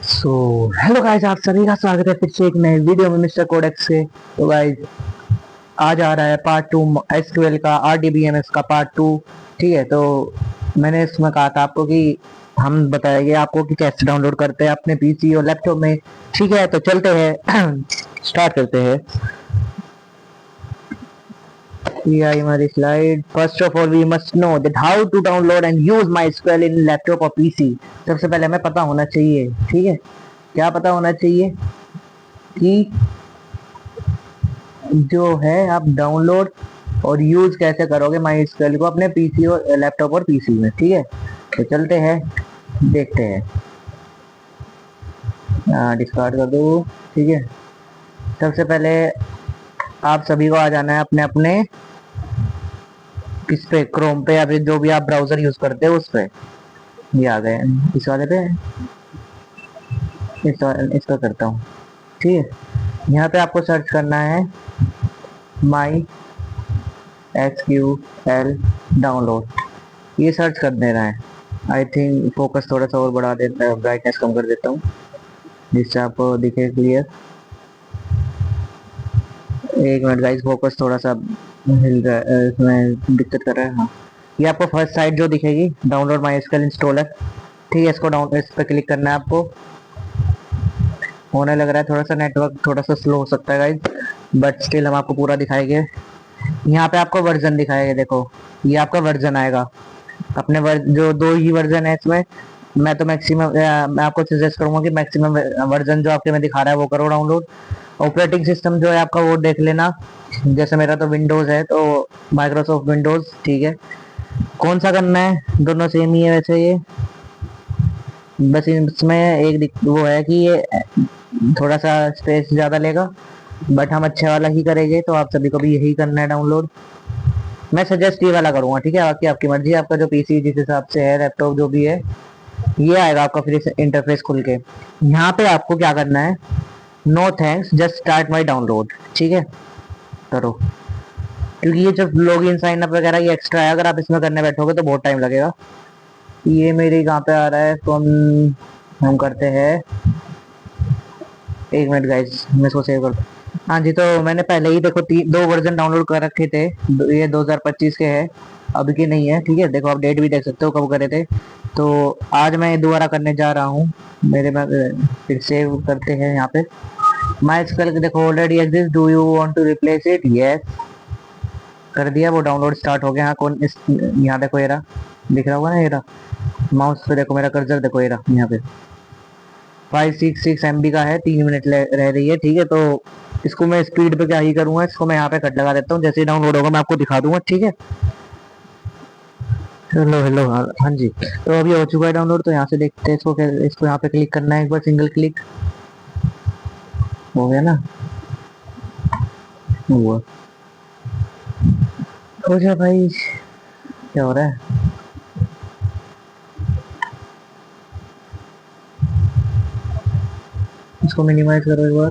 So hello guys, आप सभी का स्वागत है फिर से एक नए वीडियो में मिस्टर कोडेक्स से। तो गाइस, आज आ रहा है पार्ट 2 एसक्यूएल का, आरडीबीएमएस का पार्ट 2। ठीक है, तो मैंने इसमें कहा था आपको कि हम बताएंगे आपको कि कैसे डाउनलोड करते हैं अपने पीसी और लैपटॉप में। ठीक है, तो चलते हैं स्टार्ट करते हैं। ये आई हमारी slide. First of all we must know that how to download and use MySQL in laptop और पीसी। सबसे पहले हमें पता होना चाहिए, ठीक है, क्या पता होना चाहिए कि जो है आप डाउनलोड और यूज कैसे करोगे MySQL को अपने पीसी और लैपटॉप और पीसी में। ठीक है, तो चलते हैं देखते हैं। डिस्कार्ड कर दो। ठीक है, सबसे पहले आप सभी को आ जाना है अपने अपने किस पे, क्रोम पे या फिर जो भी आप ब्राउजर यूज करते हो उस पे। ये आ गए, इस वाले पे इसका करता हूँ। ठीक है, यहाँ पे आपको सर्च करना है MySQL डाउनलोड, ये सर्च कर देना है। आई थिंक फोकस थोड़ा सा और बढ़ा देता है, ब्राइटनेस कम कर देता हूँ जिससे आपको दिखे क्लियर। एक मिनट गाइस, फोकस थोड़ा सा हिल रहा है, इसमें दिक्कत कर रहा है। हाँ, ये आपको फर्स्ट साइट जो दिखेगी डाउनलोड MySQL इंस्टॉलर। ठीक है, इसको डाउन इस पर क्लिक करना है आपको। होने लग रहा है, थोड़ा सा नेटवर्क थोड़ा सा स्लो हो सकता है गाइस, बट स्टिल हम आपको पूरा दिखाएंगे। यहाँ पे आपको वर्जन दिखाएगा, देखो ये आपका वर्जन आएगा। अपने जो दो ही वर्जन है इसमें, मैं तो मैक्सिमम मैं आपको सजेस्ट करूंगा कि मैक्सिमम वर्जन जो आपके में दिखा रहा है वो करो डाउनलोड। ऑपरेटिंग सिस्टम जो है आपका वो देख लेना, जैसे मेरा तो विंडोज है तो माइक्रोसॉफ्ट विंडोज। ठीक है, कौन सा करना है, दोनों सेम ही है वैसे ये, बस इसमें एक वो है कि ये थोड़ा सा स्पेस ज़्यादा लेगा, बट हम अच्छे वाला ही करेंगे, तो आप सभी को भी यही करना है डाउनलोड। मैं सजेस्ट ये वाला करूँगा। ठीक है, बाकी आपकी मर्जी, आपका जो पीसी जिस हिसाब से है, लैपटॉप जो भी है, ये आएगा आपका फिर इंटरफेस खुल के। यहाँ पे आपको क्या करना है, no thanks just start my download. ठीक है, करो, क्योंकि ये जब लॉगिन साइन अप वगैरह ये एक्स्ट्रा है, अगर आप इसमें करने बैठोगे तो बहुत टाइम लगेगा। ये मेरे कहाँ पे आ रहा है, तो हम करते हैं। एक मिनट गाइस, मैं इसको सेव करता हूँ। हाँ जी, तो मैंने पहले ही देखो दो वर्जन डाउनलोड कर रखे थे। ये 2025 के है, अभी के नहीं है। ठीक है, देखो आप डेट भी देख सकते हो कब करे थे। तो आज मैं दोबारा करने जा रहा हूँ मेरे में। फिर सेव करते हैं यहाँ पे। MySQL देखो already exist, do you want to replace it, yes कर दिया, वो डाउनलोड स्टार्ट हो गया। हाँ, कौन इस यहाँ देखो, ये रहा, दिख रहा होगा ना, ये रहा माउस पे, देखो मेरा कर्सर, देखो ये रहा यहाँ पे। 566 MB का है, 3 मिनट रह रही है। ठीक है, तो इसको मैं स्पीड पे क्या ही करूंगा, इसको मैं यहाँ पे कट लगा देता हूँ, जैसे ही डाउनलोड होगा मैं आपको दिखा दूंगा। ठीक है, हेलो हेलो, हाँ हाँ जी, तो अभी हो चुका है डाउनलोड। तो यहाँ से देखते हैं इसको, इसको यहाँ पे क्लिक करना है एक बार, सिंगल क्लिक हो गया ना, हुआ हो जा भाई, क्या हो रहा है। इसको मिनिमाइज करो एक बार,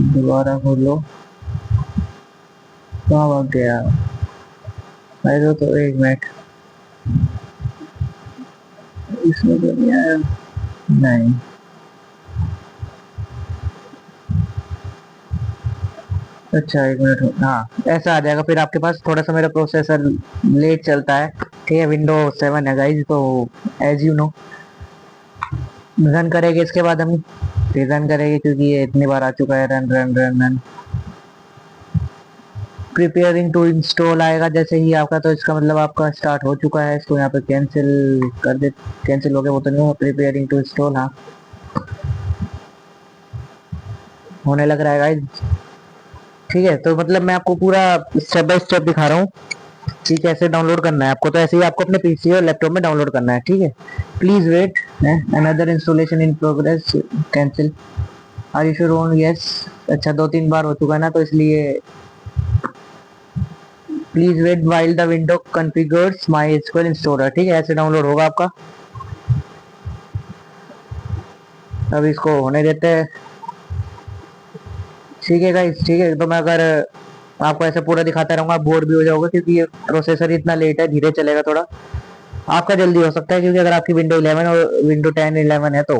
दोबारा खोलो, कहाँ भाग गया भाई, तो एक मिनट, इसमें तो नहीं आया, नहीं, अच्छा एक मिनट, हाँ ऐसा आ जाएगा। फिर आपके पास थोड़ा सा मेरा प्रोसेसर लेट चलता है। ठीक है, विंडोज 7 है गाइज, तो एज यू नो रन करेंगे इसके बाद हम, फिर रन करेंगे क्योंकि ये इतनी बार आ चुका है। Run run run run, preparing to install आएगा जैसे ही आपका, तो इसका मतलब आपका स्टार्ट हो चुका है। इसको यहाँ पे कैंसिल कर दे, कैंसिल हो गया वो तो नहीं हुआ, प्रिपेयरिंग टू इंस्टॉल, हाँ होने लग रहा है गाइज। ठीक है, तो मतलब मैं आपको पूरा स्टेप बाय स्टेप दिखा रहा हूँ कि कैसे डाउनलोड करना है आपको। तो ऐसे ही आपको अपने पीसी और लैपटॉप में डाउनलोड करना है। ठीक है, please wait, another installation in progress, cancel, are you sure on, yes. अच्छा, 2-3 बार हो चुका है ना, तो इसलिए please wait while the window configures MySQL installer. ठीक है, ऐसे डाउनलोड होगा आपका। अब इसको होने देते हैं। ठीक है गाइस, ठीक है, तो मैं अगर आपको ऐसे पूरा दिखाता रहूंगा, आप बोर भी हो जाओगे, क्योंकि ये प्रोसेसर इतना लेट है, धीरे चलेगा थोड़ा। आपका जल्दी हो सकता है क्योंकि अगर आपकी विंडो 11 और विंडो 10 11 है तो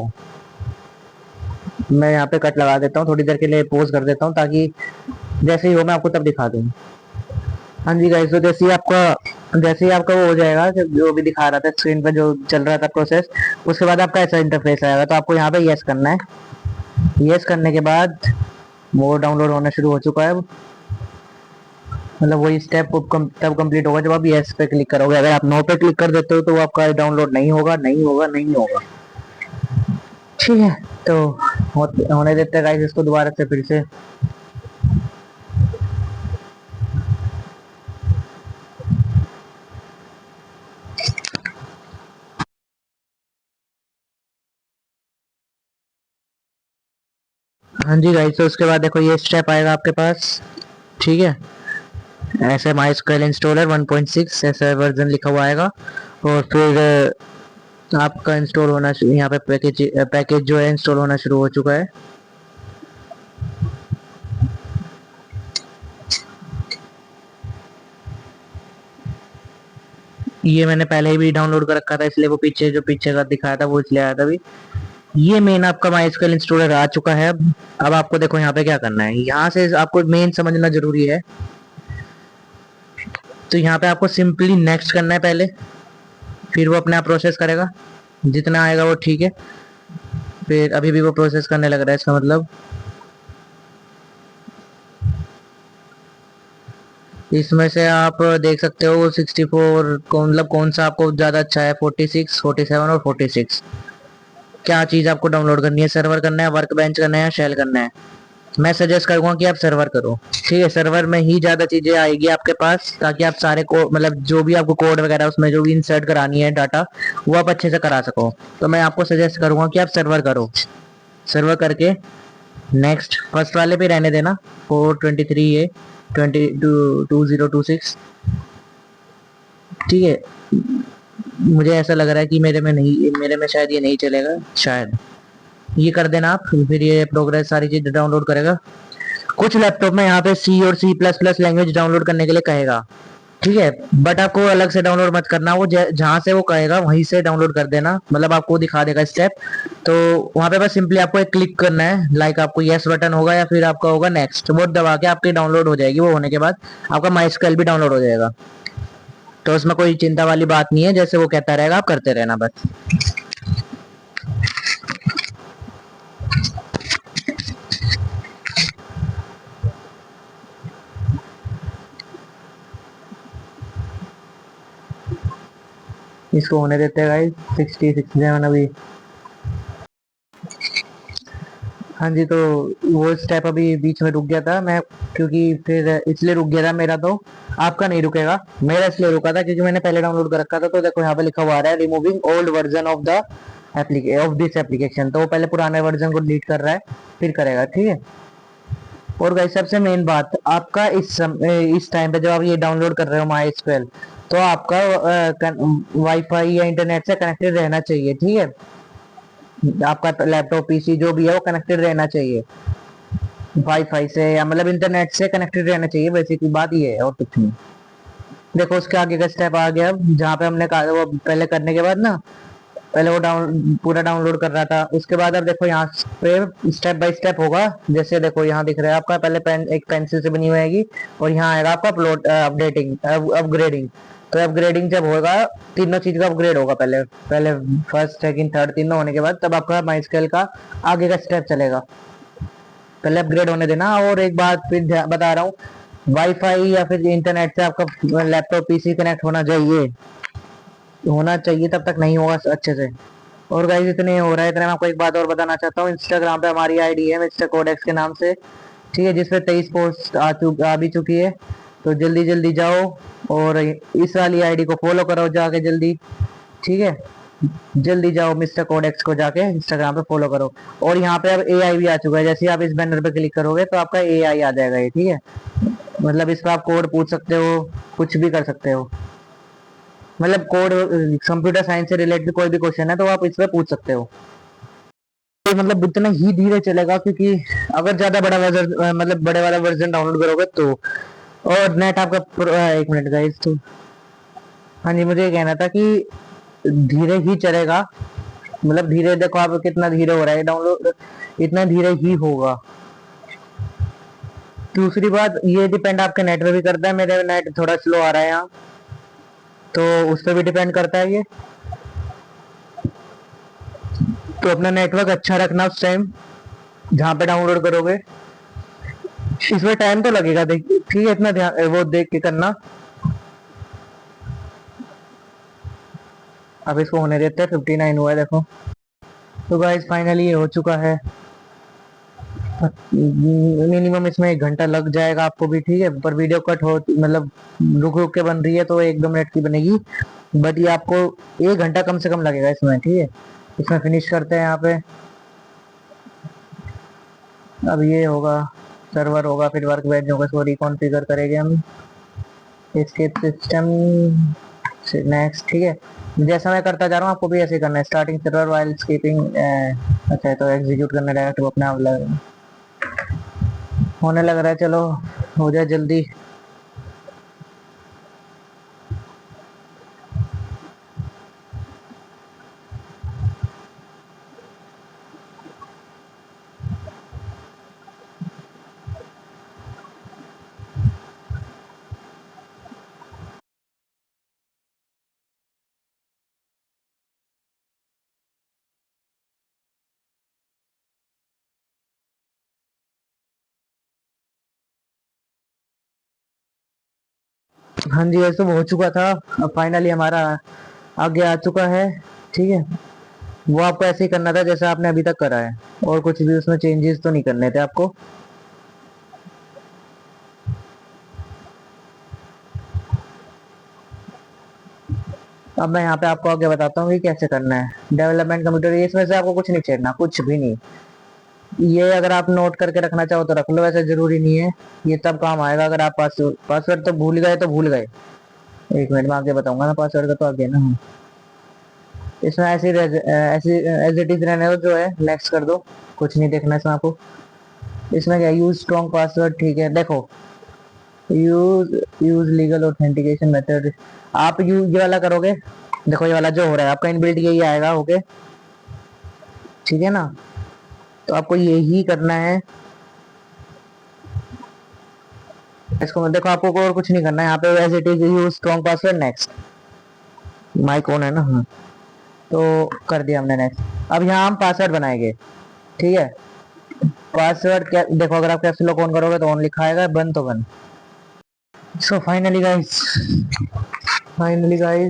मैं यहाँ पे कट लगा देता हूँ, थोड़ी देर के लिए पॉज कर देता हूँ ताकि जैसे ही हो मैं आपको तब दिखा दूँ। हाँ जी गाइस, तो जैसे ही आपका वो हो जाएगा, जो भी दिखा रहा था स्क्रीन पे जो चल रहा था प्रोसेस, उसके बाद आपका ऐसा इंटरफेस आएगा। तो आपको यहाँ पे यस करना है। यस करने के बाद वो डाउनलोड होना शुरू हो चुका है अब। मतलब वही स्टेप तब कंप्लीट होगा जब आप यस पे क्लिक करोगे। अगर आप नो पे क्लिक कर देते हो तो वो आपका डाउनलोड नहीं होगा, नहीं होगा, नहीं होगा। ठीक है, तो होने देते हैं गाइस इसको दोबारा से फिर से। हाँ जी गाइस, तो उसके बाद देखो ये स्टेप आएगा आपके पास। ठीक है, ऐसे MySQL इंस्टॉलर 1.6 ऐसा वर्जन लिखा हुआ आएगा। और फिर आपका इंस्टॉल होना यहाँ पे पैकेज जो है इंस्टॉल होना शुरू हो चुका है। ये मैंने पहले ही भी डाउनलोड कर रखा था, इसलिए वो पीछे का दिखाया था वो इसलिए आया था अभी। ये मेन आपका MySQL इंस्टॉलर आ चुका है। अब आपको देखो यहाँ पे क्या करना है, यहाँ से आपको मेन समझना जरूरी है। तो यहाँ पे आपको सिंपली नेक्स्ट करना है पहले, फिर वो अपने आप प्रोसेस करेगा, जितना आएगा वो ठीक है। फिर अभी भी वो प्रोसेस करने लग रहा है, इसका मतलब इसमें से आप देख सकते हो 64 मतलब कौन सा आपको ज़्यादा अच्छा है, 46, 47 और 46। क्या चीज़ आपको डाउनलोड करनी है, सर्वर करना है, वर्क बेंच करना है या शेल करना है। मैं सजेस्ट करूंगा कि आप सर्वर करो। ठीक है, सर्वर में ही ज़्यादा चीज़ें आएगी आपके पास, ताकि आप सारे को मतलब जो भी आपको कोड वगैरह उसमें जो भी इंसर्ट करानी है डाटा, वो आप अच्छे से करा सको। तो मैं आपको सजेस्ट करूंगा कि आप सर्वर करो। सर्वर करके नेक्स्ट फर्स्ट वाले पे रहने देना, 423 ए 2026। ठीक है, मुझे ऐसा लग रहा है कि मेरे में शायद ये नहीं चलेगा, शायद ये कर देना आप। फिर ये प्रोग्रेस सारी चीज डाउनलोड करेगा। कुछ लैपटॉप में यहाँ पे C और C++ लैंग्वेज डाउनलोड करने के लिए कहेगा। ठीक है, बट आपको अलग से डाउनलोड मत करना, वो जहाँ से वो कहेगा वहीं से डाउनलोड कर देना, मतलब आपको दिखा देगा स्टेप। तो वहाँ पे बस सिंपली आपको एक क्लिक करना है, लाइक आपको यस बटन होगा या फिर आपका होगा नेक्स्ट, वो दबा के आपकी डाउनलोड हो जाएगी। वो होने के बाद आपका MySQL भी डाउनलोड हो जाएगा। तो उसमें कोई चिंता वाली बात नहीं है, जैसे वो कहता रहेगा आप करते रहना बस। इसको होने देते हैं गाइस, 67 अभी। हाँ जी, तो वो स्टेप अभी बीच में रुक गया था मैं, क्योंकि फिर इसलिए रुक गया था मेरा। तो आपका नहीं रुकेगा, मेरा इसलिए रुका था क्योंकि मैंने पहले डाउनलोड कर रखा था। तो देखो यहाँ पे लिखा हुआ आ रहा है removing old version of the of this application. तो वो पहले पुराने वर्जन को डिलीट कर रहा है, फिर करेगा। ठीक है, और गाइस सबसे मेन बात, आपका इस टाइम पे जब आप ये डाउनलोड कर रहे हो MySQL, तो आपका वाईफाई या इंटरनेट से कनेक्टेड रहना चाहिए। ठीक है, आपका लैपटॉप PC जो भी है वो कनेक्टेड रहना चाहिए वाईफाई से, या मतलब इंटरनेट से कनेक्टेड रहना चाहिए। बेसिकली बात ये है और कुछ नहीं। देखो उसके आगे का स्टेप आ गया, जहाँ पे हमने कहा वो पहले करने के बाद ना, पहले वो पूरा डाउनलोड कर रहा था। उसके बाद अब देखो यहाँ पे स्टेप बाय स्टेप होगा। जैसे देखो यहाँ दिख रहा है आपका पहले एक पेंसिल से बनी हुई आएगी, और यहाँ आएगा आपका अपग्रेडिंग। तो अपग्रेडिंग जब होगा, तीनों चीज का अपग्रेड होगा। पहले पहले फर्स्ट सेकंड थर्ड तीनों होने के बाद तब आपका MySQL का आगे का स्टेप चलेगा। पहले अपग्रेड होने देना। और एक बात फिर बता रहा हूँ, वाईफाई या फिर इंटरनेट से आपका लैपटॉप PC कनेक्ट होना चाहिए, तब तक नहीं होगा अच्छे से। और गाइस इतने हो रहा है, इतने मैं आपको एक बात और बताना चाहता हूँ। इंस्टाग्राम पे हमारी आईडी है मिस्टर कोडेक्स के नाम से। ठीक है, जिसपे 23 पोस्ट आ भी चुकी है। तो जल्दी जल्दी जाओ और इस वाली आईडी को फॉलो करो जाके जल्दी। ठीक है, जल्दी जाओ मिस्टर कोडेक्स को जाके इंस्टाग्राम पे फॉलो करो। और यहाँ पे अब AI भी आ चुका है। जैसे आप इस बैनर पे क्लिक करोगे तो आपका AI आ जाएगा ये। ठीक है, मतलब इस पर आप कोड पूछ सकते हो, कुछ भी कर सकते हो। मतलब कोड, कंप्यूटर साइंस से रिलेटेड कोई भी क्वेश्चन है तो आप इस पे पूछ सकते हो। तो मतलब उतना ही धीरे चलेगा, क्योंकि अगर ज्यादा बड़ा वर्जन मतलब बड़े वाला वर्जन डाउनलोड करोगे तो। और नेट आपका एक मिनट गाइस, तो हाँ जी, मुझे ये कहना था कि धीरे ही चलेगा, मतलब धीरे, देखो आप कितना धीरे हो रहा है डाउनलोड, इतना धीरे ही होगा। दूसरी बात ये डिपेंड आपके नेट पे भी करता है, मेरे नेट थोड़ा स्लो आ रहा है यहाँ, तो उस पर भी डिपेंड करता है ये। तो अपना नेटवर्क अच्छा रखना उस टाइम जहाँ पे डाउनलोड करोगे। इसमें टाइम तो लगेगा, देख ठीक है, इतना ध्यान वो देख के करना। अब इसको होने देते हैं, 59 हुआ है देखो। तो गाइस फाइनली ये हो चुका है। मिनिमम इसमें 1 घंटा लग जाएगा आपको भी, ठीक है, पर वीडियो कट हो मतलब रुक रुक के बन रही है तो 1-2 मिनट की बनेगी, बट ये आपको 1 घंटा कम से कम लगेगा इसमें, ठीक है। इसमें फिनिश करते हैं यहाँ पे। अब ये होगा, सर्वर होगा, फिर वर्क बेंच होगा, इसको रिकॉन्फ़िगर करेंगे हम। एस्केप सिस्टम से नेक्स्ट, ठीक है। जैसा मैं करता जा रहा हूँ आपको भी ऐसे ही करना है। स्टार्टिंग सर्वर वाइल स्कीपिंग, अच्छा तो एग्जीक्यूट करने रहेगा तो अपने आप होने लग रहा है। चलो हो जाए जल्दी। हाँ जी, ये सब हो चुका था। अब फाइनली हमारा आगे आ चुका है, ठीक है। वो आपको ऐसे ही करना था जैसा आपने अभी तक करा है, और कुछ भी उसमें चेंजेस तो नहीं करने थे आपको। अब मैं यहाँ पे आपको आगे बताता हूँ कि कैसे करना है। डेवलपमेंट कंप्यूटर, इसमें से आपको कुछ नहीं छेड़ना, कुछ भी नहीं। ये अगर आप नोट करके रखना चाहो तो रख लो, ऐसा जरूरी नहीं है। ये तब काम आएगा अगर आप पासवर्ड तो भूल गए तो भूल गए। 1 मिनट में आगे बताऊंगा ना, पासवर्ड का तो आगे ना। इसमें ऐसे ऐसे एज इट इज रहने दो, जो है नेक्स्ट कर दो, कुछ नहीं देखना इसमें आपको। इसमें क्या, यूज स्ट्रॉन्ग पासवर्ड, ठीक है। देखो use use legal authentication method, आप ये वाला करोगे। देखो ये वाला जो हो रहा है आपका इनबिल्ट यही आएगा, ओके ठीक है ना। तो आपको यही करना है इसको। देखो आपको और कुछ नहीं करना है यहाँ पे, as it is use strong password next. Mic on है ना, हाँ। तो कर दिया हमने नेक्स्ट। अब यहाँ हम पासवर्ड बनाएंगे, ठीक है। पासवर्ड क्या, देखो अगर आप कैप्स लॉक ऑन करोगे तो ऑन लिखा आएगा, बंद तो बंद। सो फाइनली गाइस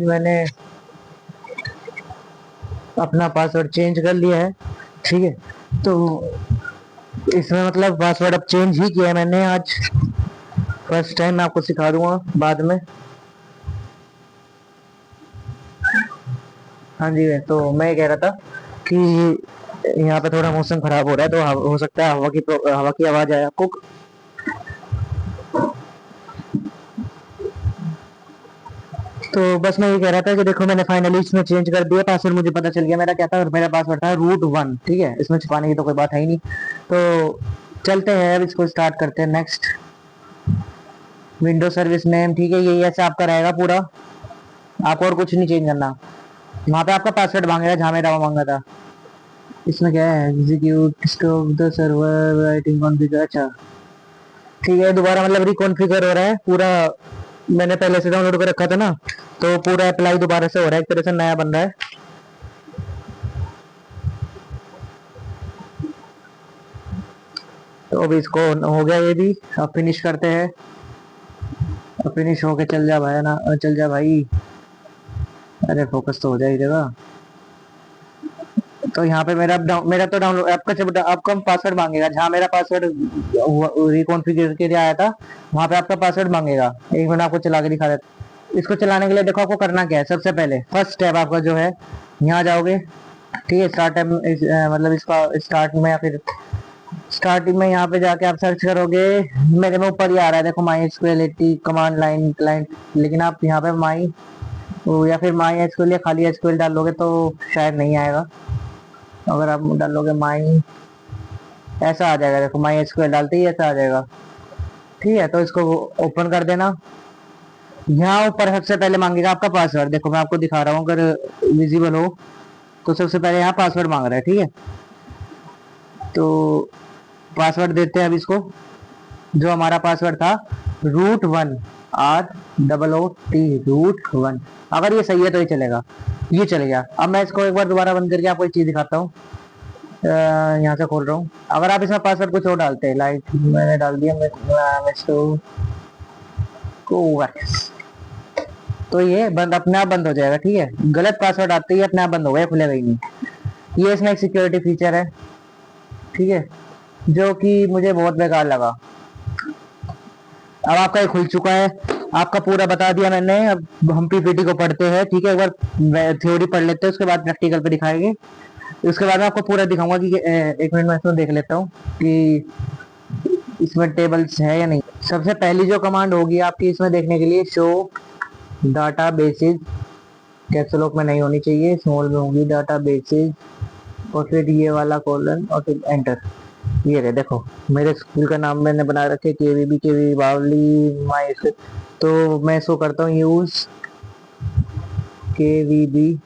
मैंने अपना पासवर्ड चेंज कर लिया है, ठीक है। तो इसमें मतलब पासवर्ड अब चेंज ही किया है मैंने आज, फर्स्ट टाइम। मैं आपको सिखा दूंगा बाद में। हाँ जी, तो मैं ये कह रहा था कि यहाँ पे थोड़ा मौसम खराब हो रहा है, तो हो सकता है हवा की आवाज आए आपको। तो बस मैं ये कह रहा था कि देखो मैंने फाइनली इसमें चेंज कर दिया पासवर्ड। मुझे पता चल गया मेरा क्या था, और मेरा पासवर्ड था रूट 1, ठीक है। इसमें छुपाने की तो कोई बात है ही नहीं। तो चलते हैं, अब इसको स्टार्ट करते हैं। नेक्स्ट विंडो सर्विस नेम, ठीक है, यही ऐसे आपका रहेगा पूरा, आपको और कुछ नहीं चेंज करना। वहाँ पे आपका पासवर्ड मांगेगा जहाँ मेरा मांगा था। इसमें क्या है, execute stop the server writing configure, अच्छा ठीक है। दोबारा मतलब रिकॉन्फ़िगर हो रहा है पूरा, मैंने पहले से डाउनलोड कर रखा था ना, तो पूरा अप्लाई दोबारा से हो रहा है, एक तरह से नया बन रहा है। तो अभी इसको हो गया ये भी, अब फिनिश करते हैं। अब फिनिश होके चल जा भाई ना, चल जा भाई। अरे फोकस तो हो जाएगा। तो यहाँ पे मेरा तो डाउनलोड आपका, जब आपका पासवर्ड मांगेगा जहाँ मेरा पासवर्ड रिकॉन्फ़िगर के लिए आया था, वहाँ पे आपका पासवर्ड मांगेगा। एक मिनट आपको चला के दिखा देता। इसको चलाने के लिए देखो आपको करना क्या है। सबसे पहले फर्स्ट स्टेप आपका जो है, यहाँ जाओगे, ठीक है। स्टार्ट मतलब इसका स्टार्ट में, या फिर स्टार्टिंग में यहाँ पे जाके आप सर्च करोगे। मेरे में ऊपर ही आ रहा है देखो, my SQL command line client, लेकिन आप यहाँ पे माई या फिर माई एसक्यूएल या खाली एसक्यूएल डालोगे तो शायद नहीं आएगा। अगर आप डालोगे माई, ऐसा आ जाएगा देखो, माई एसक्यूएल डालते ही ऐसा आ जाएगा, ठीक है। तो इसको ओपन कर देना। यहाँ ऊपर सबसे पहले मांगेगा आपका पासवर्ड, देखो मैं आपको दिखा रहा हूँ अगर विजिबल हो। तो सबसे पहले यहाँ पासवर्ड मांग रहा है, ठीक है। तो पासवर्ड देते हैं अब इसको। जो हमारा पासवर्ड था root1, ROOT, root1। अगर ये सही है तो ये चलेगा, ये चले गया। अब मैं इसको एक बार दोबारा बंद करके आपको एक चीज दिखाता हूँ। यहाँ से खोल रहा हूँ। अगर आप इसमें पासवर्ड कुछ और डालते हैं, लाइक मैंने डाल दिया तो ये बंद, अपने आप बंद हो जाएगा, ठीक है। गलत पासवर्ड आते ही अपने आप बंद हो गया, खुलेगा ही नहीं। ये इसमें एक सिक्योरिटी फीचर है, ठीक है, जो कि मुझे बहुत बेकार लगा। अब आपका ये खुल चुका है, आपका पूरा बता दिया मैंने। अब हम पीपीटी को पढ़ते हैं, ठीक है। एक बार थ्योरी पढ़ लेते हैं, उसके बाद प्रैक्टिकल पे दिखाएंगे। उसके बाद मैं आपको पूरा दिखाऊंगा कि एक मिनट में इसमें देख लेता हूँ कि इसमें टेबल्स है या नहीं। सबसे पहली जो कमांड होगी आपकी इसमें देखने के लिए, show data basis, caps lock में नहीं होनी चाहिए, स्मॉल में होगी, डाटा बेसिस, और फिर ये वाला कॉलन, और फिर एंटर। ये रहे, देखो मेरे स्कूल का नाम मैंने बना रखे केवी बावली माई। तो मैं इसको करता हूँ यूज KVB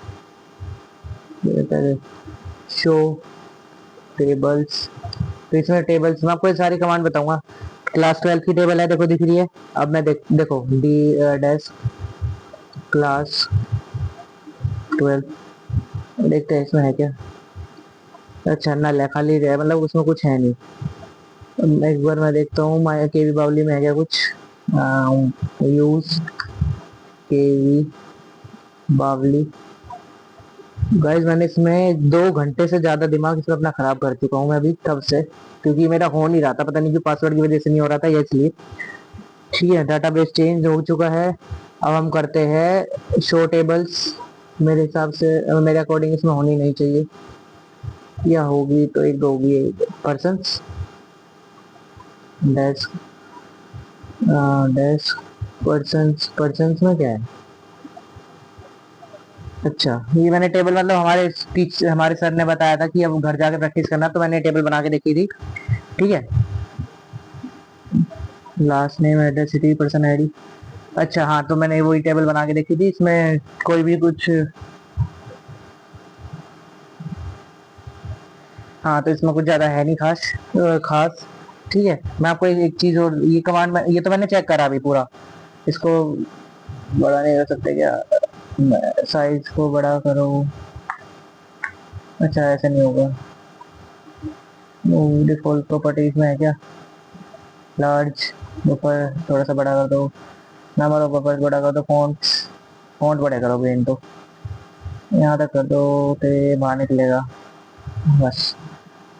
शो टेबल्स। तो इसमें टेबल्स मैं आपको ये सारी कमांड बताऊंगा। क्लास 12 की टेबल है, देखो दिख रही है। अब मैं देखो डी डेस्क क्लास 12 देखते हैं इसमें है क्या। अच्छा नल है, खाली है, मतलब उसमें कुछ है नहीं। एक बार मैं देखता हूँ माया केवी बावली में है क्या कुछ। यूज केवी बावली। गाइस मैंने इसमें 2 घंटे से ज्यादा दिमाग इसमें अपना खराब कर चुका हूँ मैं अभी तब से, क्योंकि मेरा हो नहीं रहा था, पता नहीं क्यों पासवर्ड की वजह से नहीं हो रहा था ये, इसलिए। ठीक है, डाटाबेस चेंज हो चुका है। अब हम करते हैं शो टेबल्स। मेरे हिसाब से मेरे अकॉर्डिंग इसमें होनी नहीं चाहिए, या होगी तो एक होगी पर्सन्स डेस्क डेस्क पर्सन्स में क्या है। अच्छा ये मैंने टेबल, मतलब हमारे सर ने बताया था कि अब घर जाके प्रैक्टिस करना, तो मैंने टेबल बना के देखी थी, ठीक है। Last name address city person ID. अच्छा हाँ, तो मैंने वही टेबल बना के देखी थी। इसमें कोई भी कुछ, हाँ तो इसमें कुछ ज्यादा है नहीं खास। ठीक है, मैं आपको एक चीज और, ये कमांड में, ये तो मैंने चेक करा अभी पूरा। इसको बड़ा नहीं कर सकते क्या, साइज को बड़ा करो। अच्छा ऐसा नहीं होगा। डिफॉल्ट प्रॉपर्टीज में है क्या, लार्ज बफर थोड़ा सा बड़ा कर दो, नंबर ऑफ बफर बड़ा कर दो, फॉन्ट बड़ा करो, ग्रीन तो यहाँ तक कर दो तो बाहर निकलेगा बस।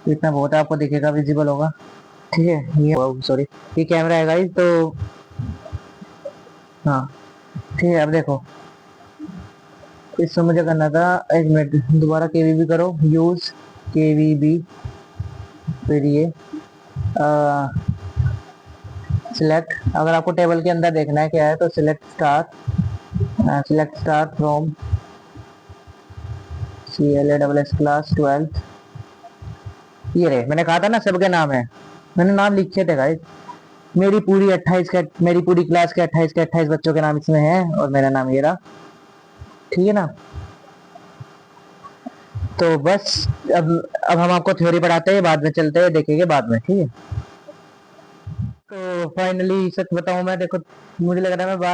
इतना बहुत है, आपको दिखेगा, विजिबल होगा, ठीक है। ये सॉरी, ये कैमरा है गाइस, तो हाँ ठीक है। अब देखो इसमें मुझे करना था, एक मिनट दोबारा केवीबी करो, यूज केवीबी, फिर ये सिलेक्ट। अगर आपको टेबल के अंदर देखना है क्या है, तो select star from CLASS class 12। ये रहे, मैंने कहा था ना सबके नाम है, मैंने नाम लिखे थे गाइस। मेरी पूरी क्लास के 28 बच्चों के नाम इसमें है, और मेरा नाम ये रहा, ठीक है ना। तो बस अब हम आपको थ्योरी पढ़ाते हैं, बाद में चलते हैं, देखेंगे बाद में, ठीक है। तो फाइनली सच बताऊं मैं, देखो मुझे लग रहा है मैं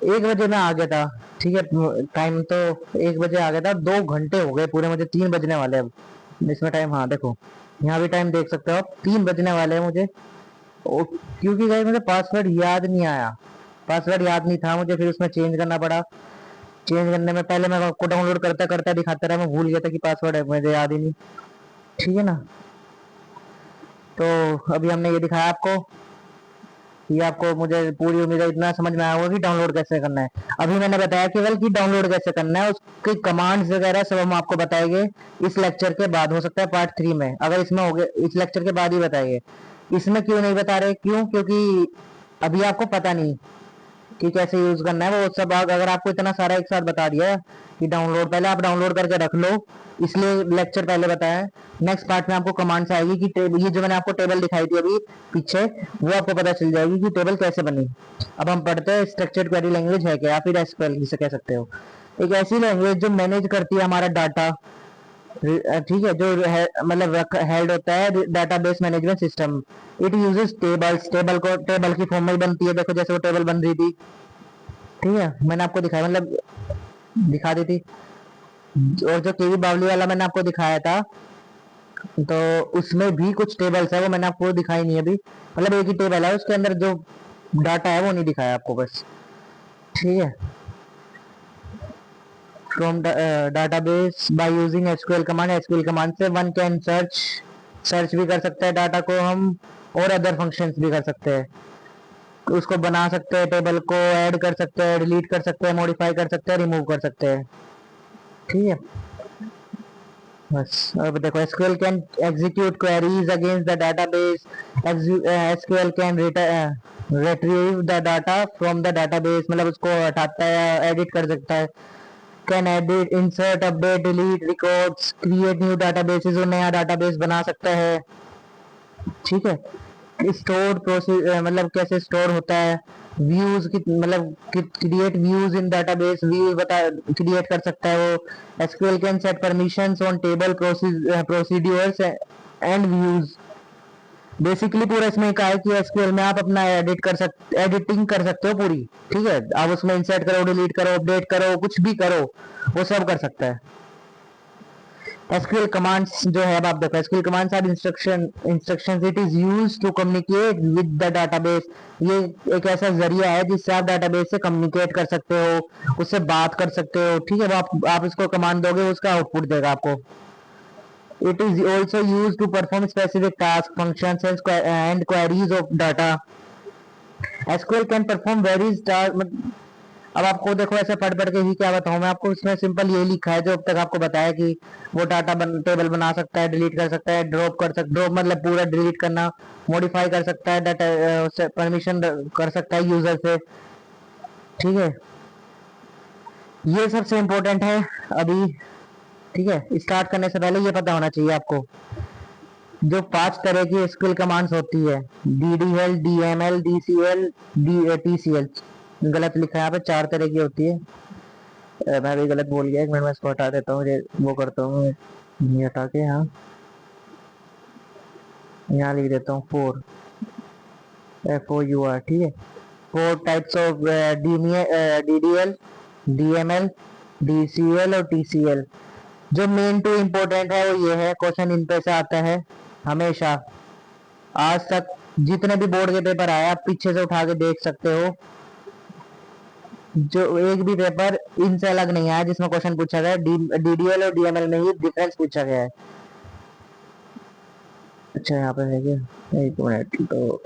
1 बजे में आ गया था, ठीक है। टाइम तो 1 बजे आ गया था, 2 घंटे हो गए पूरे, मुझे 3 बजने वाले अब इसमें टाइम। हाँ देखो यहाँ भी टाइम देख सकते हो आप, 3 बजने वाले हैं मुझे। क्योंकि भाई मुझे पासवर्ड याद नहीं आया, पासवर्ड याद नहीं था मुझे, फिर उसमें चेंज करना पड़ा। चेंज करने में पहले मैं आपको डाउनलोड करता करता दिखाता रहा, मैं भूल गया था कि पासवर्ड है, मुझे याद ही नहीं, ठीक है ना। तो अभी हमने ये दिखाया आपको, ये आपको मुझे पूरी उम्मीद है इतना समझ में आया होगा कि डाउनलोड कैसे करना है। अभी मैंने बताया केवल कि डाउनलोड कैसे करना है, उसके कमांड्स वगैरह सब हम आपको बताएंगे इस लेक्चर के बाद, हो सकता है पार्ट 3 में, अगर इसमें हो गया इस लेक्चर के बाद ही बताएंगे। इसमें क्यों नहीं बता रहे, क्यों, क्योंकि अभी आपको पता नहीं कि कैसे यूज करना है वो सब। अगर आपको इतना सारा एक साथ बता दिया कि डाउनलोड, पहले आप डाउनलोड करके रख लो, इसलिए लेक्चर पहले बताया है। नेक्स्ट पार्ट में आपको कमांड्स आएगी कि ये जो मैंने आपको टेबल दिखाई थी अभी पीछे, वो आपको पता चल जाएगी कि टेबल कैसे बनी। अब हम पढ़ते हैं स्ट्रक्चर्ड क्वेरी लैंग्वेज है क्या, या फिर SQL जिसे कह सकते हो। एक ऐसी लैंग्वेज जो मैनेज करती है हमारा डाटा, ठीक है, जो है मतलब हेल्ड होता है database management system. It uses tables, table को टेबल की फॉर्म में बनती है, देखो जैसे वो टेबल बन रही थी, ठीक है, मैंने आपको दिखाया, मतलब दिखा दी थी। और जो केवी बावली वाला मैंने आपको दिखाया था, तो उसमें भी कुछ टेबल्स है, वो मैंने आपको दिखाई नहीं है अभी, मतलब एक ही टेबल है, उसके अंदर जो डाटा है वो नहीं दिखाया आपको बस, ठीक है। From database by using SQL command, SQL command से वन कैन सर्च, सर्च भी कर सकते हैं डाटा को हम, और अदर फंक्शंस भी कर सकते हैं, उसको बना सकते हैं, टेबल को ऐड कर सकते हैं, डिलीट कर सकते हैं, मॉडिफाई कर सकते हैं, रिमूव कर सकते हैं, ठीक है। बस अब देखो, SQL can execute queries against the database, SQL can retrieve the data from the database, मतलब उसको हटाता है, एडिट कर सकता है, can edit, insert, update, delete records, create new databases, और नया डाटाबेस बना सकता है, ठीक है। स्टोर प्रोसेस, मतलब कैसे स्टोर होता है, व्यूज की, मतलब create views in database, views बता क्रिएट कर सकता है वो। SQL can set permissions on table procedures and views. Basically पूरा इसमें कहा है कि एसक्यूएल में आप अपना एडिटिंग कर सकते हो पूरी, ठीक है, आप उसमें इंसर्ट करो, डिलीट करो, अपडेट करो, कुछ भी करो, वो सब कर सकता है। एसक्यूएल कमांड्स जो है, अब आप देखो, SQL commands are instructions it is used to communicate with the database. ये एक ऐसा जरिया है जिससे आप डाटाबेस से कम्युनिकेट कर सकते हो, उससे बात कर सकते हो, ठीक है। आप इसको कमांड दोगे, उसका आउटपुट देगा आपको। It is also use to perform specific task, functions and queries of data. SQL can perform various task. अब आपको देखो, ऐसे पढ़ पढ़ के ही क्या बताऊं मैं आपको, इसमें सिंपल यही लिखा है जो अब तक आपको बताया कि वो टेबल बना सकता है, डिलीट कर सकता है, ड्रॉप मतलब पूरा डिलीट करना, मॉडिफाई कर सकता है, डाटा परमिशन कर सकता है यूजर से, ठीक है। ये सबसे इम्पोर्टेंट है अभी, ठीक है। स्टार्ट करने से पहले ये पता होना चाहिए आपको, जो 5 तरह की एसक्यूएल कमांड्स होती है, डीडीएल, डीएमएल, डीसीएल, टीसीएल, गलत लिखा है यहाँ पे, 4 तरह की होती है। मैं भी गलत बोल गया, एक मिनट में इसको हटा देता हूँ, वो करता हूँ, ये हटा के यहाँ लिख देता हूँ 4, FOUR, ठीक है। 4 types of DDL, DML, DCL और TCL। जो मेन 2 इम्पोर्टेंट है वो ये है, क्वेश्चन इन पे से आता है हमेशा, आज तक जितने भी बोर्ड के पेपर आए आप पीछे से उठा के देख सकते हो, जो एक भी पेपर इनसे अलग नहीं आया जिसमें क्वेश्चन पूछा गया डीडीएल और डीएमएल में ही डिफरेंस पूछा गया है। अच्छा यहाँ पे है क्या, एक मिनट, तो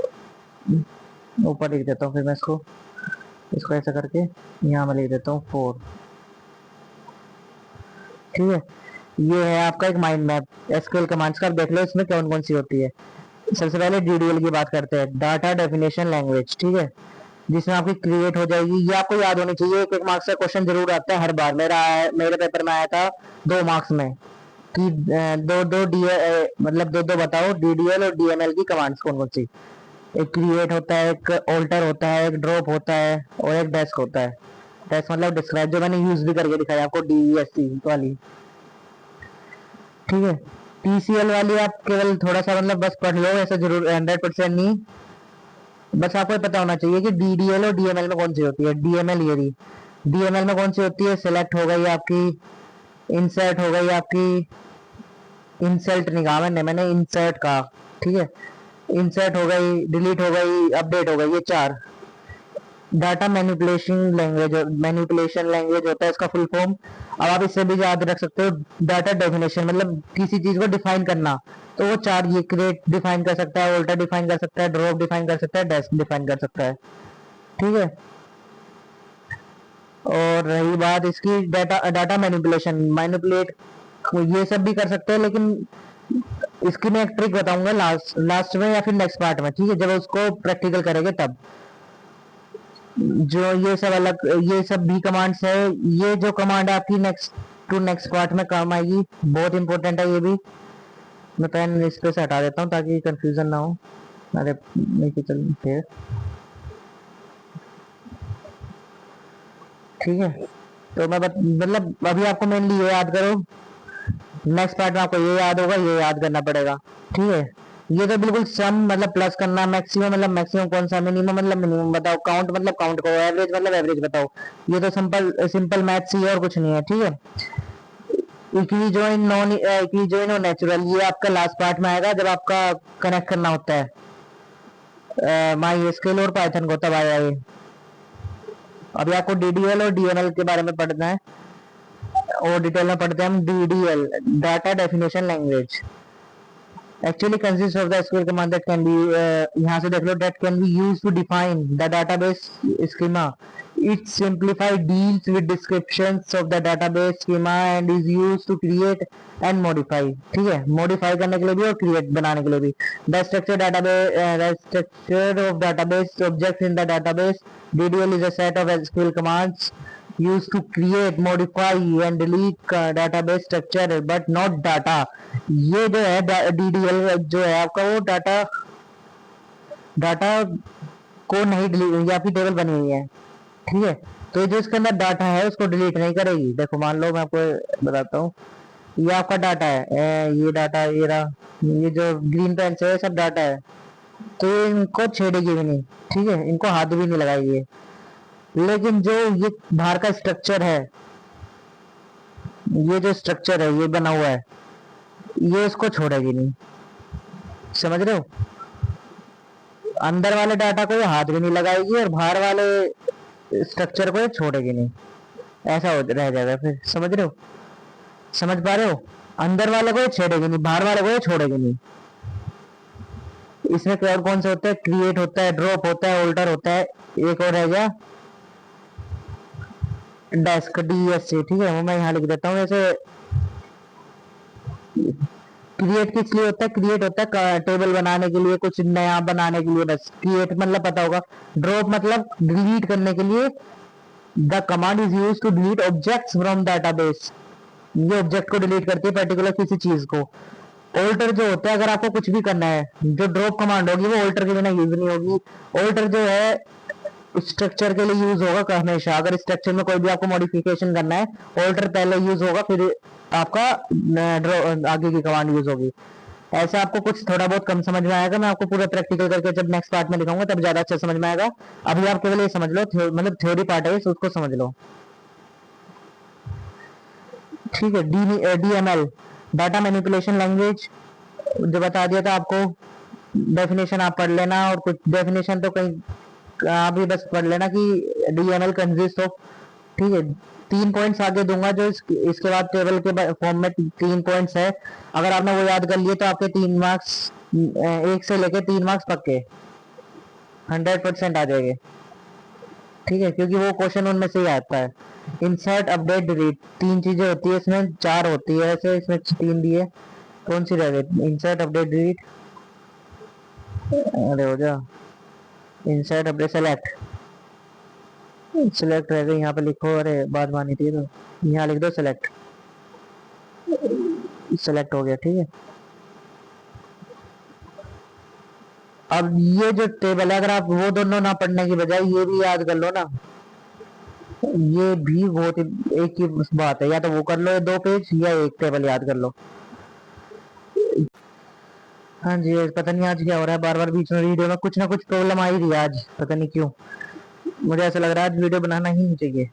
ऊपर लिख देता हूँ, फिर मैं इसको इसको ऐसा करके यहाँ में लिख देता हूँ 4, ठीक है। ये है आपका एक माइंड मैप एसक्यूएल कमांड्स का, आप देख लो इसमें कौन कौन सी होती है। सबसे पहले डीडीएल की बात करते हैं, डाटा डेफिनेशन लैंग्वेज, ठीक है, जिसमें आपकी क्रिएट हो जाएगी। ये आपको याद होनी चाहिए, एक मार्क्स का क्वेश्चन जरूर आता है हर बार, मेरे पेपर में आया था 2 मार्क्स में, कि दो दो डी मतलब दो दो बताओ डीडीएल और डीएमएल की कमांड्स कौन कौन सी। एक क्रिएट होता है, एक ऑल्टर होता है, एक ड्रॉप होता है, और एक डेस्क होता है। डेस्क मतलब डिस्क्राइब, जो मैंने यूज भी करके दिखाया आपको, डीईएससी वाली, ठीक है। टीसीएल वाली आप केवल थोड़ा सा मतलब बस पढ़ लो, ऐसा जरूर 100% नहीं, बस आपको पता होना चाहिए कि डीडीएल और डीएमएल में कौन सी होती है। डीएमएल ये रही, डीएमएल में कौन सी होती है, सिलेक्ट हो गई आपकी, इंसर्ट हो गई आपकी, इंसर्ट नहीं कहा मैंने इंसर्ट कहा, ठीक है, इंसर्ट हो गई, डिलीट हो गई, अपडेट हो गई, ये 4। डाटा मैनिपुलेशन लैंग्वेज होता है इसका फुल फॉर्म। अब आप इससे भी याद रख सकते हो, डाटा डेफिनेशन मतलब किसी चीज को डिफाइन करना, तो वो 4, ये क्रिएट डिफाइन कर सकता है, ऑल्टर डिफाइन कर सकता है, ड्रॉप डिफाइन कर सकता है, डेस्क डिफाइन कर सकता है, ठीक है। और रही बात इसकी डाटा डाटा मैनिपुलेशन, मैनिपुलेट ये सब भी कर सकते हैं, लेकिन इसकी मैं एक ट्रिक बताऊंगा लास्ट लास्ट में या फिर नेक्स्ट पार्ट में, ठीक है, जब उसको प्रैक्टिकल करेंगे तब। जो ये सब अलग, ये सब भी कमांड्स है, ये जो कमांड है आपकी नेक्स्ट पार्ट में काम आएगी, बहुत इंपॉर्टेंट है ये भी। मैं पेन इस पे से हटा देता हूँ ताकि कंफ्यूजन ना हो। अरे नीचे चल फिर, ठीक है। तो मतलब अभी आपको मेनली ये याद करो, नेक्स्ट पार्ट में आपको ये याद होगा, ये याद करना पड़ेगा। ठीक है, ये तो बिल्कुल सम मतलब प्लस करना, मैक्सिमम मतलब मैक्सिमम कौन सा, मिनिमम मतलब मिनिमम बताओ, काउंट मतलब काउंट करो, एवरेज मतलब एवरेज बताओ। ये तो सिंपल सिंपल मैथ्स ही है और कुछ नहीं है। ठीक है, इक्विजॉइन नॉन इक्विजॉइन और नेचुरल, ये आपका लास्ट पार्ट में आएगा जब आपका कनेक्ट करना होता है माई स्केल और पाइथन को, तब आएगा ये। अभी आपको डीडीएल और डीएमएल के बारे में पढ़ना है, और डिटेल में पढ़ते हैं हम। DDL, data definition language, actually consists of the SQL command that can be यहाँ से देख लो, that can be used to define the database schema. It simplifies deals with descriptions of the database schema and is used to create and modify. ठीक है, modify करने के लिए भी और create बनाने के लिए भी। The structure database the structure of database objects in the database. DDL is a set of SQL commands used to create, modify and delete database structure but not data. ये जो है DDL जो है आपका, वो डाटा डाटा को नहीं delete, या आपकी टेबल बनी हुई है। ठीक है, तो जो इसके अंदर डाटा है उसको डिलीट नहीं करेगी। देखो मान लो मैं आपको बताता हूँ, ये आपका डाटा है, ये डाटा, ये रहा, ये जो ग्रीन पेन से सब डाटा है, तो ये इनको छेड़ेगी भी नहीं। ठीक है, इनको हाथ भी नहीं लगाएगी। लेकिन जो ये बाहर का स्ट्रक्चर है, ये जो स्ट्रक्चर है ये बना हुआ है, ये इसको छोड़ेगी नहीं। समझ रहे हो, अंदर वाले डाटा को ये हाथ भी नहीं लगाएगी और बाहर वाले स्ट्रक्चर को ये छोड़ेगी नहीं, ऐसा हो रह जाएगा फिर। समझ रहे हो, समझ पा रहे हो, अंदर वाले को ये छेड़ेगी नहीं, बाहर वाले को ये छोड़ेगी नहीं। इसमें और कौन से होते हैं, क्रिएट होता है, ड्रॉप होता है, ऑल्टर होता है, एक और रह गया डेस्क, DSC। ठीक है, वो मैं यहाँ लिख देता हूँ। ऐसे क्रिएट किस लिए होता है, क्रिएट होता है टेबल बनाने के लिए, कुछ नया बनाने के लिए, बस क्रिएट मतलब पता होगा। ड्रॉप मतलब डिलीट करने के लिए, the command is use to delete objects from database, ये ऑब्जेक्ट को डिलीट करती है पर्टिकुलर किसी चीज को। ऑल्टर जो होता है, अगर आपको कुछ भी करना है, जो ड्रॉप कमांड होगी वो ऑल्टर के बिना यूज नहीं होगी। ऑल्टर जो है स्ट्रक्चर के लिए यूज होगा हमेशा। अगर स्ट्रक्चर में कोई भी आपको मॉडिफिकेशन करना है, ऑल्टर पहले यूज होगा, फिर आपका आगे की कमांड यूज होगी। ऐसा आपको कुछ थोड़ा बहुत कम समझ में आएगा, मैं आपको पूरा प्रैक्टिकल करके जब नेक्स्ट पार्ट में दिखाऊंगा तब ज्यादा अच्छा समझ में आएगा। अभी आप केवल ये समझ लो, मतलब थ्योरी पार्ट है, उसको समझ लो। ठीक है, DML, डाटा मैनिपुलेशन लैंग्वेज, जो बता दिया था आपको। डेफिनेशन आप पढ़ लेना, और कुछ डेफिनेशन तो कहीं आप भी बस पढ़ लेना कि DML कंसिस्ट ऑफ। ठीक है, 3 पॉइंट्स आगे दूंगा, जो इसके बाद टेबल के फॉर्म में 3 पॉइंट्स है। अगर आपने वो याद कर लिए तो आपके 3 मार्क्स, 1 से लेके 3 मार्क्स पक्के 100% आ जाएंगे। ठीक है, क्योंकि वो क्वेश्चन उनमें से ही आता है। इंसर्ट, अपडेट, डिलीट, 3 चीजें होती है इसमें, 4 होती है ऐसे, इसमें 3 दिए, कौन सी रह गई, इंसर्ट, अपडेट, डिलीट, अरे हो जा, इंसर्ट, अपडेट, सेलेक्ट, सिलेक्ट रह गई, यहाँ पे लिखो, अरे बात मानी थी तो यहाँ लिख दो सेलेक्ट, सेलेक्ट हो गया। ठीक है, अब ये जो टेबल है, अगर आप वो दोनों ना पढ़ने की बजाय ये भी याद कर लो ना, ये भी बहुत एक ही बात है, या तो वो कर लो 2 पेज, या एक टेबल याद कर लो। हाँ जी, पता नहीं आज क्या हो रहा है, बार बार बीच में वीडियो में कुछ ना कुछ प्रॉब्लम आ ही रही है आज, पता नहीं क्यों। मुझे ऐसा लग रहा है आज वीडियो बनाना ही नहीं चाहिए।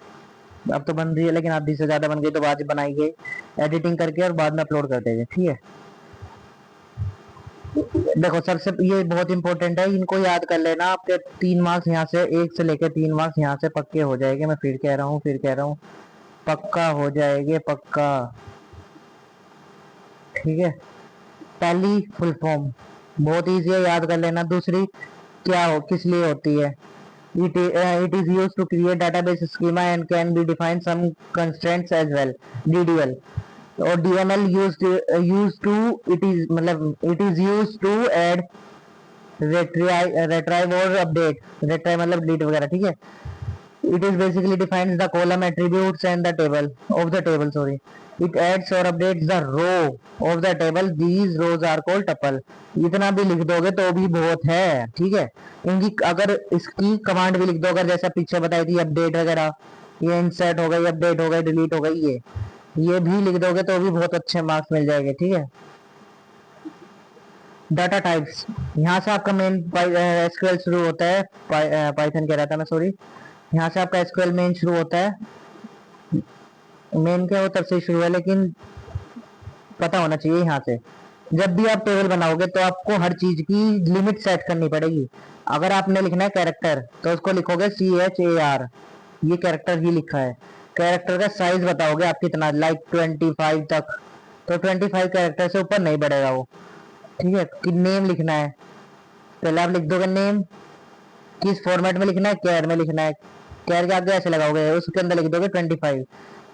अब तो बन रही है, लेकिन आधी से ज्यादा बन गई तो आज बनाई गई, एडिटिंग करके और बाद में अपलोड कर देंगे। ठीक है, देखो सबसे ये बहुत इंपॉर्टेंट है, इनको याद कर लेना। आपके 3 मार्क्स यहाँ से, 1 से लेकर 3 मार्क्स यहाँ से पक्के हो जाएंगे। मैं फिर कह रहा हूँ, फिर कह रहा हूँ, पक्का हो जाएंगे, पक्का। ठीक है, पहली फुल फॉर्म बहुत इजी है, याद कर लेना। दूसरी क्या हो, किस लिए होती है, it is used to create database schema and can be defined some constraints as well, DDL। और DML used to, it is मतलब it is used to add, retrieve और update, retrieve मतलब delete वगैरह। ठीक है, it is basically defines the column attributes and the table of the table, sorry, it adds or updates the row of the table, these rows are called tuple। इतना भी लिख दोगे तो भी बहुत है। ठीक है, इनकी अगर इसकी कमांड भी लिख दो, अगर जैसा पीछे बताई थी अपडेट वगैरह, ये इंसर्ट हो गई, अपडेट हो गई, डिलीट हो गई, ये भी लिख दोगे तो भी बहुत अच्छे मार्क्स मिल जाएंगे। ठीक है। डाटा टाइप्स, यहाँ से आपका मेन एसक्यूएल शुरू होता है। पाइथन कह रहा था मैं, सॉरी। यहाँ से आपका एसक्यूएल मेन शुरू होता है। मेन क्या वो तब से शुरू है, लेकिन पता होना चाहिए यहाँ से। जब भी आप टेबल बनाओगे तो आपको हर चीज की लिमिट सेट करनी पड़ेगी। अगर आपने लिखना है कैरेक्टर तो उसको लिखोगे CHAR, ये कैरेक्टर ही लिखा है। कैरेक्टर का साइज बताओगे आप कितना, लाइक 25 तक, तो 25 कैरेक्टर से ऊपर नहीं बढ़ेगा वो। ठीक है। कि नेम लिखना है, पहले आप लिख दोगे नेम, किस फॉर्मेट में लिखना है, कैर में लिखना है। कैर के आगे ऐसे लगाओगे, उसके अंदर लिख दोगे 25,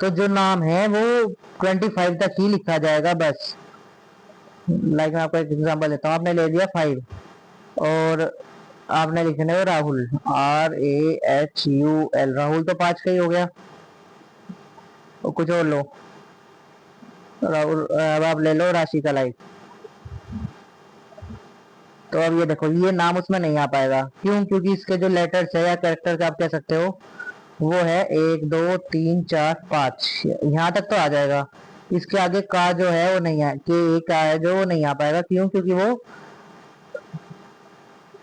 तो जो नाम है वो 25 तक ही लिखा जाएगा बस। लाइक मैं आपको एक एग्जांपल देता हूँ, आपने ले लिया 5 और आपने लिखना है राहुल, RAHUL, राहुल तो 5 का ही हो गया। और कुछ और लो, राहुल। अब आप ले लो राशि का लाइक, तो अब ये देखो ये नाम उसमें नहीं आ पाएगा। क्यों? क्योंकि इसके जो लेटर्स है या कैरेक्टर आप कह सकते हो, वो है 1 2 3 4 5, यहाँ तक तो आ जाएगा। इसके आगे का जो है वो नहीं है, के का है जो वो नहीं आ पाएगा। क्यों? क्योंकि वो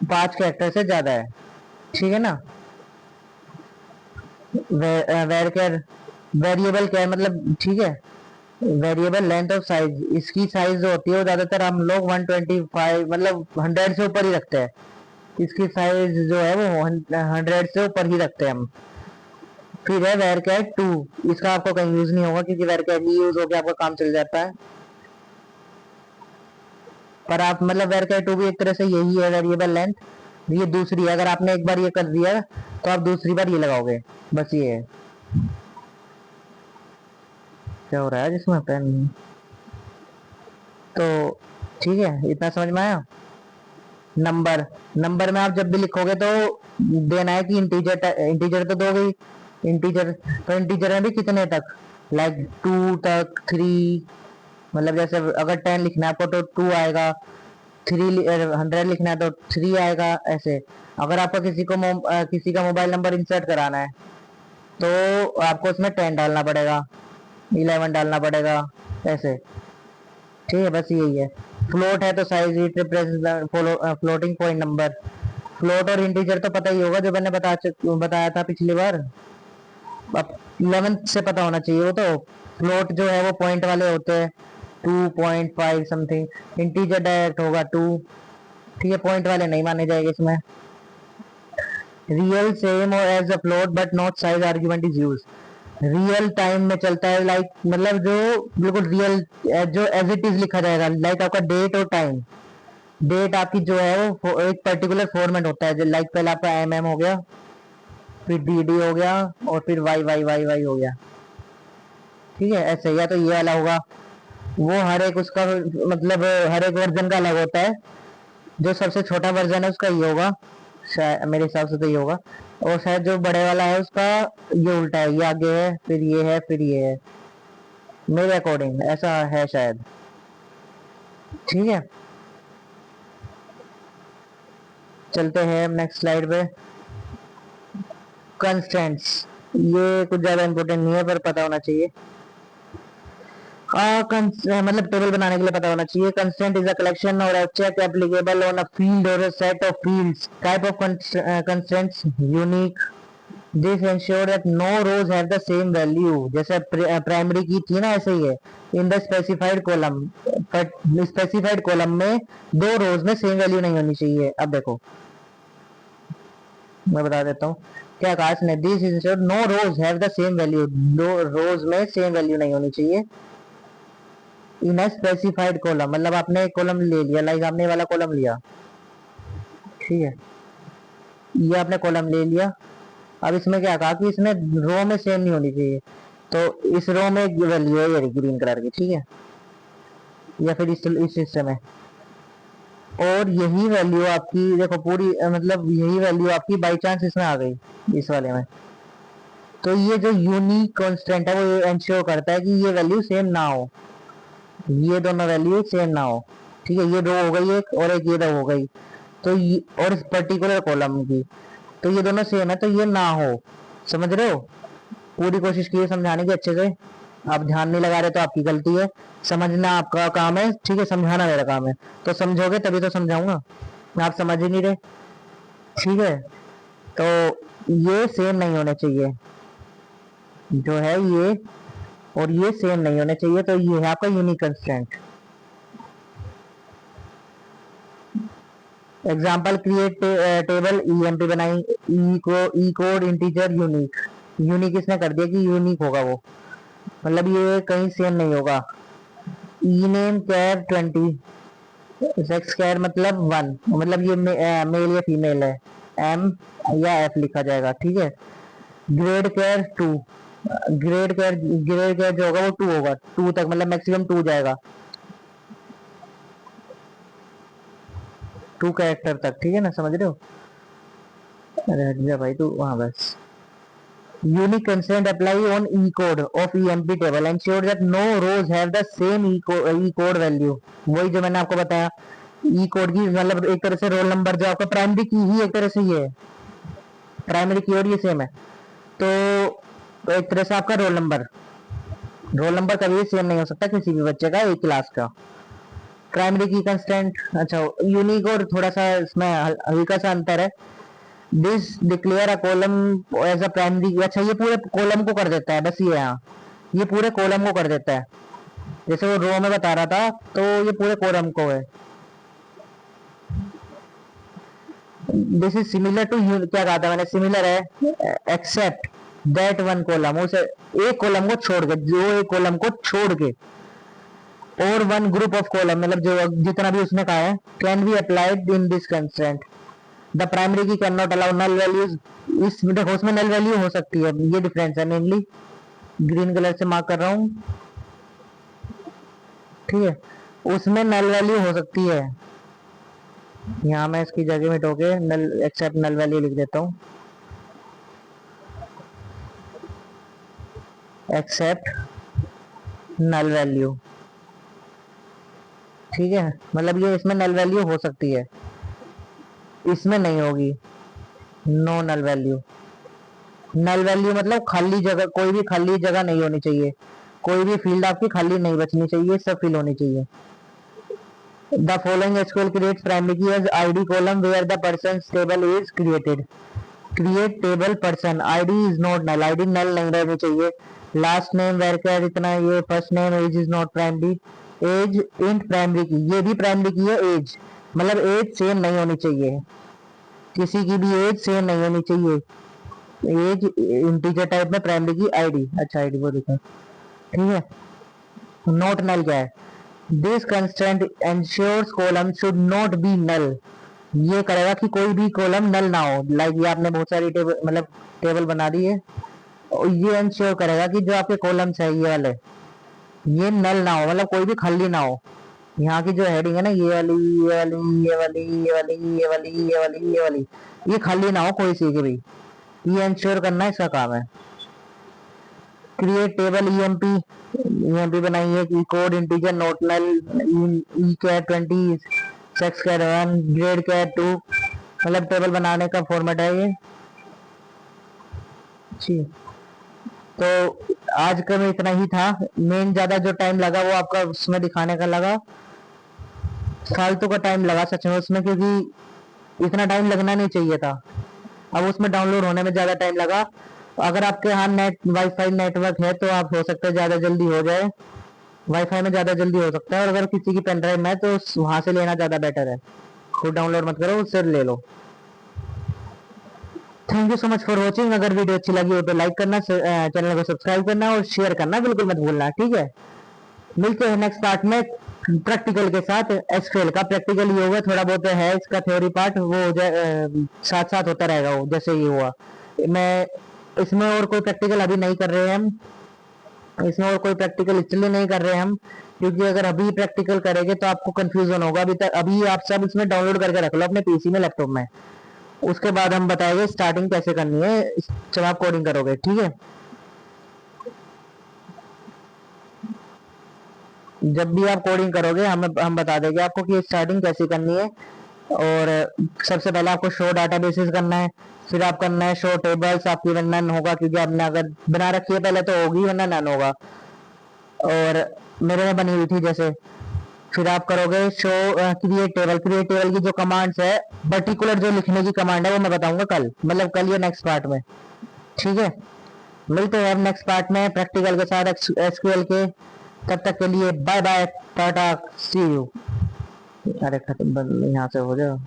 5 कैरेक्टर से ज्यादा है। ठीक है ना। वेर कैर, वेरिएबल क्या है मतलब, ठीक है। वेरिएबल लेंथ ऑफ साइज, इसकी साइज जो होती है वो ज्यादातर हम लोग 125 मतलब 100 से ऊपर ही रखते हैं। इसकी साइज जो है वो 100 से ऊपर ही रखते हैं हम। फिर है वेर कैट 2, इसका आपको कहीं यूज नहीं होगा क्योंकि वेर कैट ही यूज होकर आपका काम चल जाता है। पर आप मतलब वेर कैट 2 भी एक तरह से यही है, वेरिएबल लेंथ। ये दूसरी है, अगर आपने एक बार ये कर दिया तो आप दूसरी बार ये लगाओगे, बस ये है। क्या हो रहा है जिसमें पेन, तो ठीक है, इतना समझ में आया। नंबर, नंबर में आप जब भी लिखोगे तो देना है कि इंटीजर, इंटीजर तो दो गई इंटीजर, तो इंटीजर में भी कितने तक, लाइक 2 तक, 3, मतलब जैसे अगर 10 लिखना है आपको तो 2 आएगा, 100 लिखना है तो 3 आएगा, ऐसे। अगर आपको किसी का मोबाइल नंबर इंसर्ट कराना है तो आपको उसमें 10 डालना पड़ेगा, 11 डालना पड़ेगा, ऐसे। ठीक है, बस यही है। फ्लोट है तो size it represent floating point number. Float और इंटीजर तो पता ही होगा, जो मैंने बताया था पिछली बार। अब 11th से पता होना चाहिए वो तो। फ्लोट जो है वो पॉइंट वाले होते हैं, 2.5 समथिंग। इंटीजर डायरेक्ट होगा 2। ठीक है, पॉइंट वाले नहीं माने जाएंगे इसमें। रियल सेम और as a float but not size argument is use, real time में चलता है, लाइक मतलब जो बिल्कुल रियल, जो एज इट इज लिखा जाएगा, लाइक आपका डेट और टाइम। डेट आपकी जो है वो एक पर्टिकुलर फॉर्मेट होता है, जो लाइक पहले आपका हो गया, फिर DD हो गया, और फिर YYYY हो गया। ठीक है, ऐसे। या तो ये वाला होगा, वो हर एक उसका मतलब हर एक वर्जन का अलग होता है। जो सबसे छोटा वर्जन है उसका ये होगा, शायद मेरे हिसाब से तो ये होगा। और शायद जो बड़े वाला है उसका ये उल्टा है, ये आगे है, फिर ये है, फिर ये है, मेरे अकॉर्डिंग ऐसा है शायद। ठीक है, चलते हैं नेक्स्ट स्लाइड पे। कंस्टेंट्स, ये कुछ ज्यादा इंपॉर्टेंट नहीं है पर पता होना चाहिए। मतलब टेबल बनाने के लिए पता होना चाहिए। Constraint is a collection or object applicable on a field or a set of fields, type of constraints unique, this ensure that no rows have the same value. जैसे प्राइमरी की थी ना, ऐसे ही है। In the specified column, but specified column में 2 rows में same value नहीं होनी चाहिए। अब देखो मैं बता देता हूँ क्या कहा इसने, this ensure no rows have the same value, 2 rows में सेम वैल्यू नहीं होनी चाहिए। इन स्पेसिफाइड कॉलम मतलब आपने एक कॉलम ले लिया, लाइक आपने वाला कॉलम लिया, ठीक है, ये आपने कॉलम ले लिया। अब इसमें क्या कहा कि इसमें रो में सेम नहीं होनी चाहिए, तो इस रो में वैल्यू है ये ग्रीन कलर की, ठीक है, या फिर इस हिस्से में। और यही वैल्यू आपकी देखो पूरी मतलब यही वैल्यू आपकी बाई चांस इसमें आ गई, इस वाले में। तो ये जो यूनिक कांस्टेंट है वो ये इंश्योर करता है कि ये वैल्यू सेम ना हो, ये दोनों वैल्यू सेम ना हो। ठीक है, ये रो हो गई एक, और एक ये रो हो गई, तो ये और इस पर्टिकुलर कॉलम की, तो ये दोनों सेम है तो ये ना हो, समझ रहे हो। पूरी कोशिश की है समझाने की अच्छे से, आप ध्यान नहीं लगा रहे तो आपकी गलती है। समझना आपका काम है, ठीक है, समझाना मेरा काम है। तो समझोगे तभी तो समझाऊंगा, आप समझ ही नहीं रहे, ठीक है। तो ये सेम नहीं होने चाहिए, जो है ये और ये सेम नहीं होने चाहिए, तो ये है आपका unique constraint. Example create table EMP बनाई, ई कोड इंटीजर यूनिक, यूनिक इसने कर दिया कि यूनिक होगा वो, मतलब ये कहीं सेम नहीं होगा। ई नेम कैर 20, सेक्स कैर मतलब 1, मतलब ये मेल या फीमेल है, एम या एफ लिखा जाएगा, ठीक है। ग्रेड केयर 2, ग्रेड केयर जो होगा वो 2 होगा, 2 तक, मतलब मैक्सिमम 2 जाएगा, 2 कैरेक्टर तक, ठीक है ना, समझ रहे हो। अरे हट जा भाई तू वहां बस। Unique constraint apply on E code of EMP table ensure that no rows have the same E code value। वही जो मैंने आपको बताया, E code की मतलब एक तरह से रोल नंबर जो आपका प्राइमरी की ही एक तरह से ये है, प्राइमरी की और ये सेम है, तो एक तरह से आपका रोल नंबर कभी भी सेम नहीं हो सकता किसी भी बच्चे का एक क्लास का। प्राइमरी की कंस्टेंट, अच्छा यूनिक और थोड़ा सा इसमें हल्का सा अंतर है। This declare a column as a primary, अच्छा ये पूरे कॉलम को कर देता है, बस ये यहाँ ये पूरे कॉलम को कर देता है, जैसे वो रो में बता रहा था तो ये पूरे कॉलम को है। दिस इज सिमिलर टू, क्या कहा था मैंने, सिमिलर है एक्सेप्ट दैट वन कॉलम, उसे एक कॉलम को छोड़ के, जो एक कॉलम को छोड़ के, और वन ग्रुप ऑफ कॉलम, मतलब जो जितना भी उसने कहा है, can be applied in this constraint. The primary key can not allow null values, इस देखो उसमें नल वैल्यू हो सकती है, ये डिफरेंस है मेनली, ग्रीन कलर से मार्क कर रहा हूँ, ठीक है, उसमें नल वैल्यू हो सकती है। यहाँ मैं इसकी जगह में टोके नल एक्सेप्ट नल वैल्यू लिख देता हूँ, एक्सेप्ट नल वैल्यू, ठीक है, मतलब ये इसमें नल वैल्यू हो सकती है, इसमें नहीं होगी, no null value. Null value मतलब खाली जगह, कोई भी खाली जगह नहीं होनी चाहिए, कोई भी फील्ड आपकी खाली नहीं बचनी चाहिए, सब फिल होनी चाहिए। The following SQL creates primary key as ID column where the person table is created. Create table person, ID is not null, ID null नहीं रहनी चाहिए। लास्ट नेम वेर कैर इतना, ये first name, age is not primary, age int primary key, ये भी primary की है as, मतलब एज सेम नहीं होनी चाहिए, किसी की भी एज सेम नहीं होनी चाहिए। एज इंटीजर टाइप में, प्राइमरी की आईडी, अच्छा आईडी वो देखो, ठीक है। नॉट नल क्या है, this constraint ensures column should not be null, ये करेगा कि कोई भी कॉलम नल ना हो, लाइक ये आपने बहुत सारी टेबल मतलब टेबल बना दी है, और ये एंश्योर करेगा कि जो आपके कॉलम्स है ये वाले, ये नल ना हो, मतलब कोई भी खाली ना हो। यहाँ की जो हेडिंग है ना, ये वाली, ये वाली, ये वाली, ये वाली, ये वाली, ये वाली, ये वाली, ये खाली ना हो कोई सी की भी, ये इंश्योर करना इसका काम है। क्रिएट टेबल ईएमपी, ईएमपी बनाइए कि code integer not null, E char 20, sex char 1, grade char 2, मतलब टेबल बनाने का फॉर्मेट है ये, जी। तो आज का में इतना ही था, मेन ज्यादा जो टाइम लगा वो आपका उसमें दिखाने का लगा, फालतू का टाइम लगा सच में उसमें, क्योंकि इतना टाइम लगना नहीं चाहिए था, अब उसमें डाउनलोड होने में ज्यादा टाइम लगा। अगर आपके यहाँ नेट वाईफाई नेटवर्क है तो आप हो सकता है ज्यादा जल्दी हो जाए, वाईफाई में ज्यादा जल्दी हो सकता है, और अगर किसी की पेन ड्राइव में है तो वहां से लेना ज्यादा बेटर है, खुद डाउनलोड मत करो, उससे ले लो। Thank you so much for watching, अगर वीडियो अच्छी लगी हो तो लाइक करना, चैनल को सब्सक्राइब करना और शेयर करना बिल्कुल मत भूलना, ठीक है। मिलते हैं नेक्स्ट पार्ट में प्रैक्टिकल के साथ, एसक्यूएल का प्रैक्टिकल ही होगा, थोड़ा बहुत है इसका थ्योरी पार्ट, वो साथ साथ होता रहेगा, वो जैसे ये हुआ। मैं इसमें और कोई प्रैक्टिकल अभी नहीं कर रहे हैं हम, इसमें और कोई प्रैक्टिकल इसलिए नहीं कर रहे हैं हम क्योंकि अगर अभी प्रैक्टिकल करेंगे तो आपको कंफ्यूजन होगा, अभी तक अभी आप सब इसमें डाउनलोड करके रख लो अपने पीसी में, लैपटॉप में, उसके बाद हम बताएंगे स्टार्टिंग कैसे करनी है जब आप कोडिंग करोगे, ठीक है। जब भी आप कोडिंग करोगे हम बता देंगे आपको कि स्टार्टिंग कैसे करनी है, और सबसे पहले आपको शो डाटाबेसेस करना है, फिर आप करना है शो टेबल्स। आपकी नन होगा क्योंकि आपने अगर बना रखी है पहले तो होगी, वरना नन होगा, और मेरे में बनी हुई थी जैसे। फिर आप करोगे show create table. Create table की जो कमांड्स है, पर्टिकुलर जो लिखने की कमांड है वो मैं बताऊंगा कल, मतलब कल या नेक्स्ट पार्ट में, ठीक है। मिलते हैं अब नेक्स्ट पार्ट में प्रैक्टिकल के साथ एसक्यूएल के। तब तक के लिए bye bye, tata, see you. अरे खत्म, यहाँ से हो जाओ।